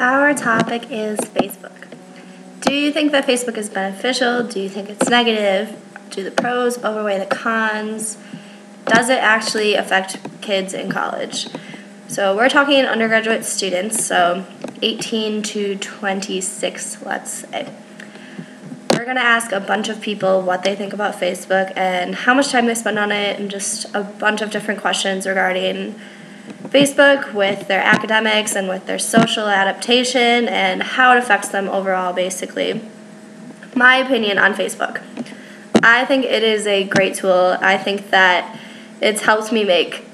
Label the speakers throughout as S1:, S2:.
S1: Our topic is Facebook. Do you think that Facebook is beneficial? Do you think it's negative? Do the pros overweigh the cons? Does it actually affect kids in college? So we're talking undergraduate students, so 18 to 26, let's say. We're going to ask a bunch of people what they think about Facebook and how much time they spend on it, and just a bunch of different questions regarding Facebook with their academics and with their social adaptation and how it affects them overall, basically. My opinion on Facebook. I think it is a great tool. I think that it's helped me make,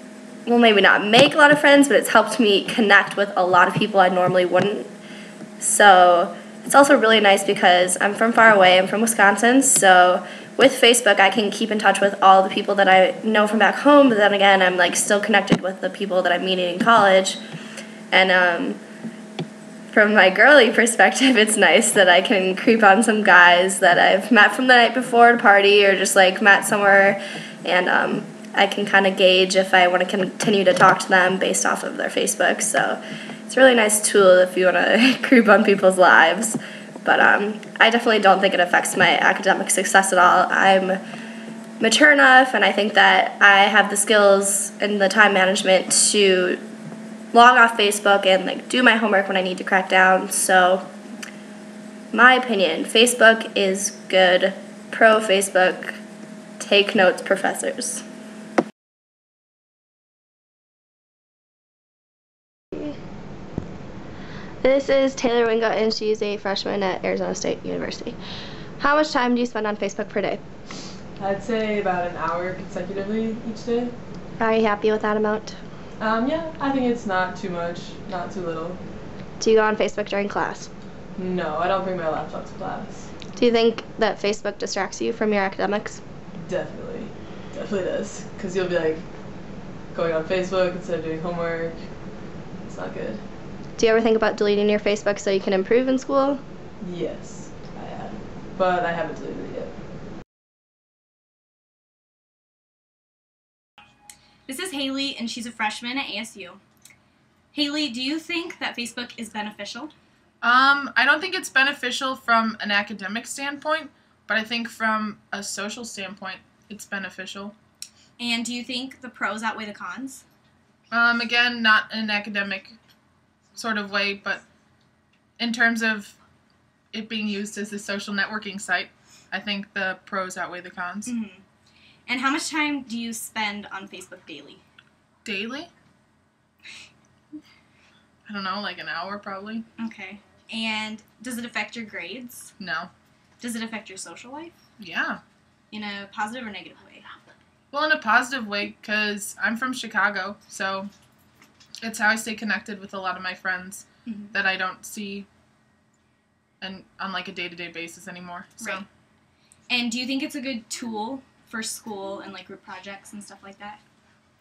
S1: well, maybe not make a lot of friends, but it's helped me connect with a lot of people I normally wouldn't. So it's also really nice because I'm from far away. I'm from Wisconsin, so with Facebook I can keep in touch with all the people that I know from back home, but then again I'm still connected with the people that I'm meeting in college. And from my girly perspective, it's nice that I can creep on some guys that I've met from the night before at a party or just met somewhere, and I can kind of gauge if I want to continue to talk to them based off of their Facebook. So it's a really nice tool if you want to creep on people's lives. But I definitely don't think it affects my academic success at all. I'm mature enough, and I think that I have the skills and the time management to log off Facebook and do my homework when I need to crack down. So my opinion, Facebook is good. Pro Facebook. Take notes, professors. This is Taylor Wingo, and she's a freshman at Arizona State University. How much time do you spend on Facebook per day?
S2: I'd say about an hour consecutively each day.
S1: Are you happy with that amount?
S2: Yeah, I think it's not too much, not too little.
S1: Do you go on Facebook during class?
S2: No, I don't bring my laptop to class.
S1: Do you think that Facebook distracts you from your academics?
S2: Definitely. Definitely does. Because you'll be going on Facebook instead of doing homework. It's not good.
S1: Do you ever think about deleting your Facebook so you can improve in school?
S2: Yes, I have. But I haven't deleted it yet.
S3: This is Haley, and she's a freshman at ASU. Haley, do you think that Facebook is beneficial?
S4: I don't think it's beneficial from an academic standpoint, but I think from a social standpoint, it's beneficial.
S3: And do you think the pros outweigh the cons?
S4: Again, not in an academic sort of way, but in terms of it being used as a social networking site, I think the pros outweigh the cons.
S3: Mm-hmm. And how much time do you spend on Facebook daily?
S4: Daily? I don't know, an hour probably.
S3: Okay. And does it affect your grades?
S4: No.
S3: Does it affect your social life?
S4: Yeah.
S3: In a positive or negative way?
S4: Well, in a positive way, because I'm from Chicago, so it's how I stay connected with a lot of my friends that I don't see on a day-to-day basis anymore. So.
S3: Right. And do you think it's a good tool for school and group projects and stuff like that?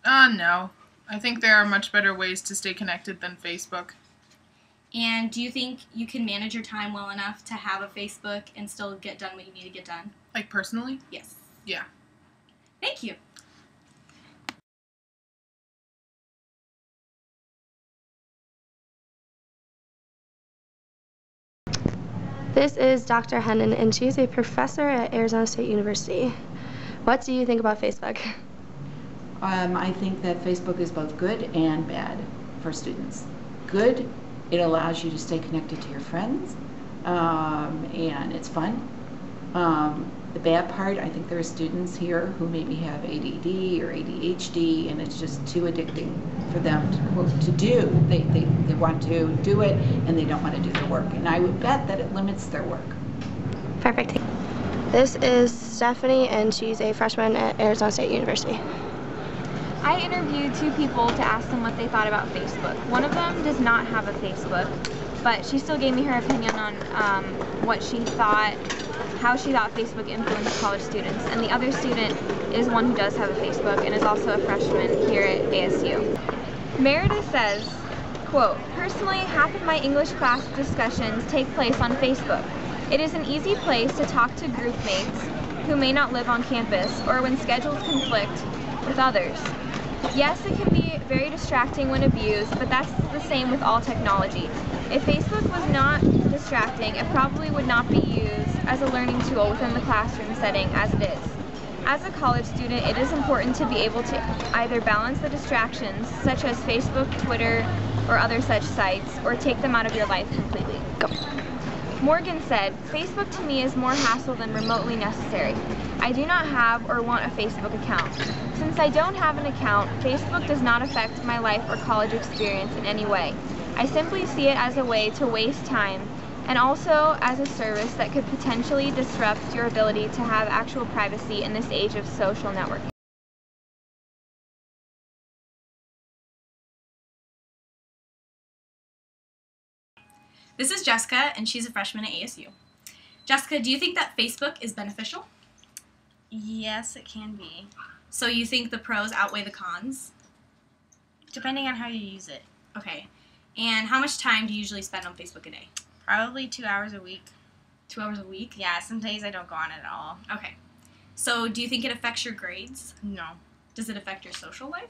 S4: No. I think there are much better ways to stay connected than Facebook.
S3: And do you think you can manage your time well enough to have a Facebook and still get done what you need to get done?
S4: Personally?
S3: Yes.
S4: Yeah.
S3: Thank you.
S1: This is Dr. Hennon, and she's a professor at Arizona State University. What do you think about Facebook?
S5: I think that Facebook is both good and bad for students. Good, it allows you to stay connected to your friends, and it's fun. The bad part, I think there are students here who maybe have ADD or ADHD, and it's just too addicting for them to do. They want to do it, and they don't want to do their work. And I would bet that it limits their work.
S1: Perfect. This is Stephanie, and she's a freshman at Arizona State University.
S6: I interviewed two people to ask them what they thought about Facebook. One of them does not have a Facebook, but she still gave me her opinion on what she thought, how she thought Facebook influenced college students. And the other student is one who does have a Facebook and is also a freshman here at ASU. Meredith says, quote, "Personally, half of my English class discussions take place on Facebook. It is an easy place to talk to group mates who may not live on campus or when schedules conflict with others. Yes, it can be very distracting when abused, but that's the same with all technology. If Facebook was not distracting, it probably would not be used as a learning tool within the classroom setting as it is. As a college student, it is important to be able to either balance the distractions, such as Facebook, Twitter, or other such sites, or take them out of your life completely. Go. Morgan said, Facebook to me is more hassle than remotely necessary. I do not have or want a Facebook account. Since I don't have an account, Facebook does not affect my life or college experience in any way. I simply see it as a way to waste time and also as a service that could potentially disrupt your ability to have actual privacy in this age of social networking.
S3: This is Jessica, and she's a freshman at ASU. Jessica, do you think that Facebook is beneficial?
S7: Yes, it can be.
S3: So you think the pros outweigh the cons?
S7: Depending on how you use it.
S3: Okay. And how much time do you usually spend on Facebook a day?
S7: Probably 2 hours a week.
S3: 2 hours a week?
S7: Yeah, some days I don't go on it at all.
S3: Okay. So do you think it affects your grades?
S7: No.
S3: Does it affect your social life?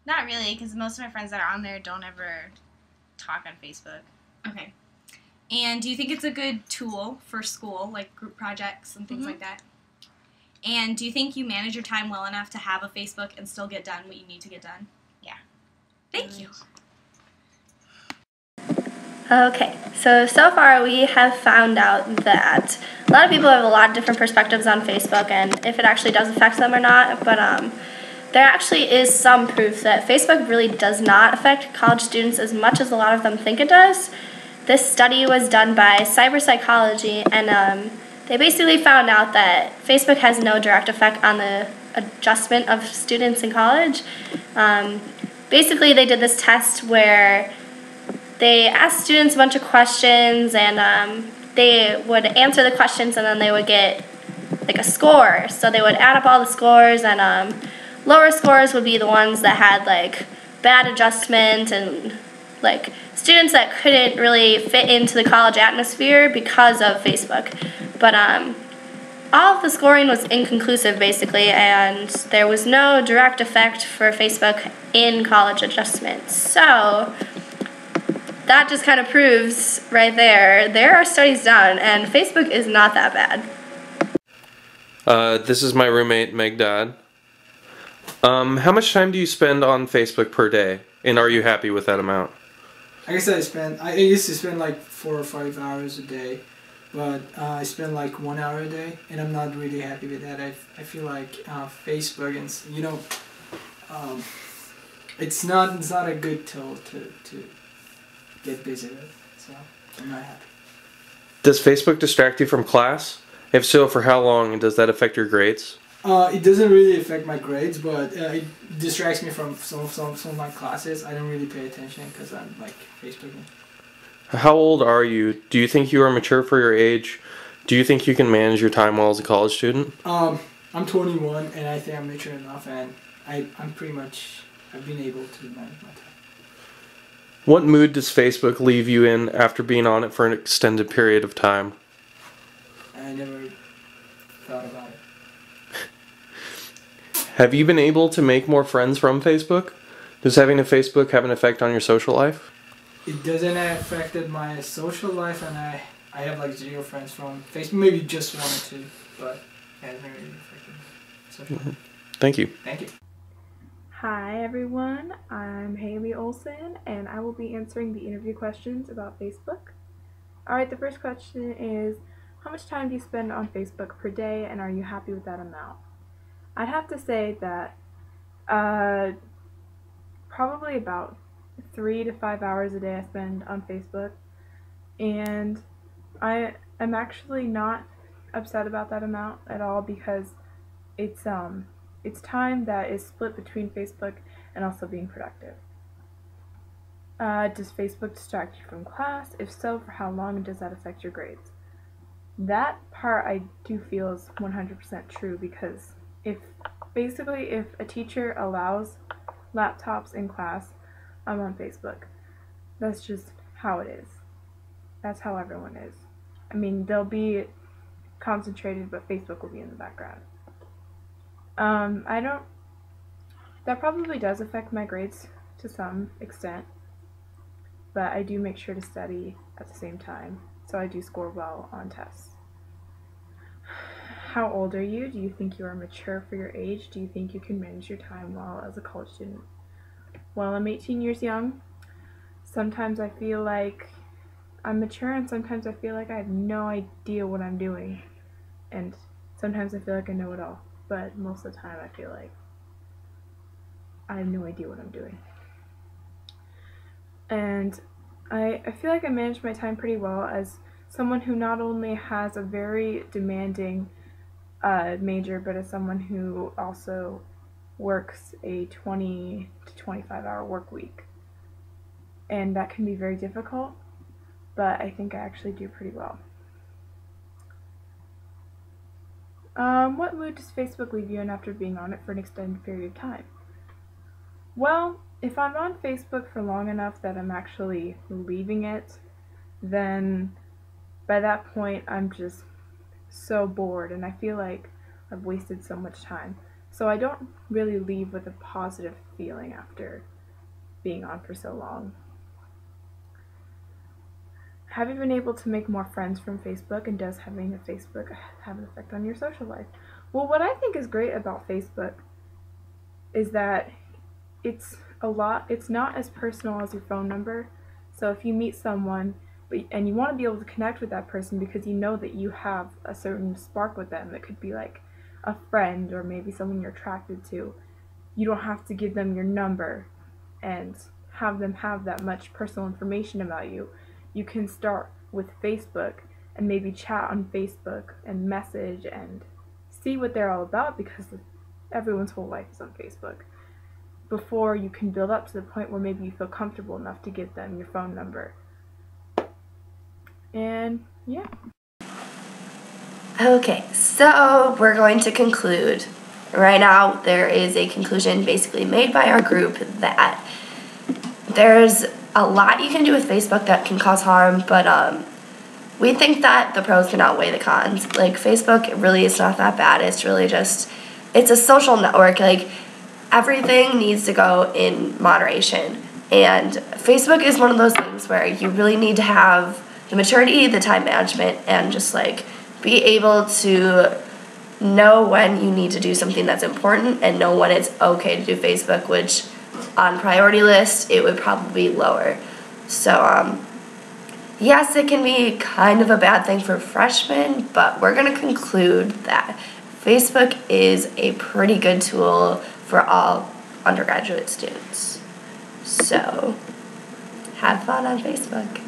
S7: Not really, because most of my friends that are on there don't ever talk on Facebook.
S3: Okay. And do you think it's a good tool for school, like group projects and things like that? And do you think you manage your time well enough to have a Facebook and still get done what you need to get done?
S7: Yeah.
S3: Thank you.
S1: Okay, so far we have found out that a lot of people have a lot of different perspectives on Facebook and if it actually does affect them or not, but there actually is some proof that Facebook really does not affect college students as much as a lot of them think it does. This study was done by cyber psychology, and they basically found out that Facebook has no direct effect on the adjustment of students in college. Basically, they did this test where they asked students a bunch of questions, and they would answer the questions, and then they would get like a score. So they would add up all the scores, and lower scores would be the ones that had like bad adjustment and like students that couldn't really fit into the college atmosphere because of Facebook. But all of the scoring was inconclusive basically, and there was no direct effect for Facebook in college adjustment. So that just kind of proves right there are studies done, and Facebook is not that bad.
S8: This is my roommate, Meg Dodd. How much time do you spend on Facebook per day, and are you happy with that amount?
S9: I guess I used to spend like 4 or 5 hours a day, but I spend like 1 hour a day, and I'm not really happy with that. I feel like Facebook and it's not a good tool to get busy with, so I'm not happy.
S8: Does Facebook distract you from class? If so, for how long, and does that affect your grades?
S9: It doesn't really affect my grades, but it distracts me from some of my classes. I don't really pay attention because I'm like Facebooking.
S8: How old are you? Do you think you are mature for your age? Do you think you can manage your time well as a college student?
S9: I'm 21, and I think I'm mature enough, and I've been able to manage my time.
S8: What mood does Facebook leave you in after being on it for an extended period of time?
S9: I never thought about it.
S8: Have you been able to make more friends from Facebook? Does having a Facebook have an effect on your social life?
S9: It doesn't affect my social life, and I have like 0 friends from Facebook. Maybe just 1 or 2, but it hasn't really affected my social life.
S8: Thank you.
S9: Thank you.
S10: Hi everyone, I'm Haley Olson, and I will be answering the interview questions about Facebook. Alright, the first question is, how much time do you spend on Facebook per day, and are you happy with that amount? I'd have to say that probably about 3 to 5 hours a day I spend on Facebook, and I'm actually not upset about that amount at all because it's time that is split between Facebook and also being productive. Does Facebook distract you from class? If so, for how long, and does that affect your grades? That part I do feel is 100% true, because if a teacher allows laptops in class, I'm on Facebook. That's just how it is. That's how everyone is. I mean, they'll be concentrated, but Facebook will be in the background. That probably does affect my grades to some extent, but I do make sure to study at the same time, so I do score well on tests. How old are you? Do you think you are mature for your age? Do you think you can manage your time well as a college student? Well, I'm 18 years young. Sometimes I feel like I'm mature, and sometimes I feel like I have no idea what I'm doing. And sometimes I feel like I know it all, but most of the time I feel like I have no idea what I'm doing. And I feel like I manage my time pretty well as someone who not only has a very demanding major, but as someone who also works a 20 to 25 hour work week. And that can be very difficult, but I think I actually do pretty well. What mood does Facebook leave you in after being on it for an extended period of time? Well, if I'm on Facebook for long enough that I'm actually leaving it, then by that point I'm just so bored and I feel like I've wasted so much time. So I don't really leave with a positive feeling after being on for so long. Have you been able to make more friends from Facebook, and does having a Facebook have an effect on your social life? Well, what I think is great about Facebook is that it's not as personal as your phone number. So if you meet someone and you want to be able to connect with that person because you know that you have a certain spark with them, it could be like a friend or maybe someone you're attracted to, you don't have to give them your number and have them have that much personal information about you. You can start with Facebook and maybe chat on Facebook and message and see what they're all about, because everyone's whole life is on Facebook, before you can build up to the point where maybe you feel comfortable enough to give them your phone number. And yeah.
S1: Okay, so we're going to conclude. Right now, there is a conclusion basically made by our group that there's a lot you can do with Facebook that can cause harm, but we think that the pros can outweigh the cons. Like, Facebook really is not that bad. It's really just, it's a social network. Like, everything needs to go in moderation. And Facebook is one of those things where you really need to have the maturity, the time management, and just like be able to know when you need to do something that's important and know when it's okay to do Facebook, which on priority list it would probably be lower. So yes, it can be kind of a bad thing for freshmen, but we're going to conclude that Facebook is a pretty good tool for all undergraduate students. So have fun on Facebook.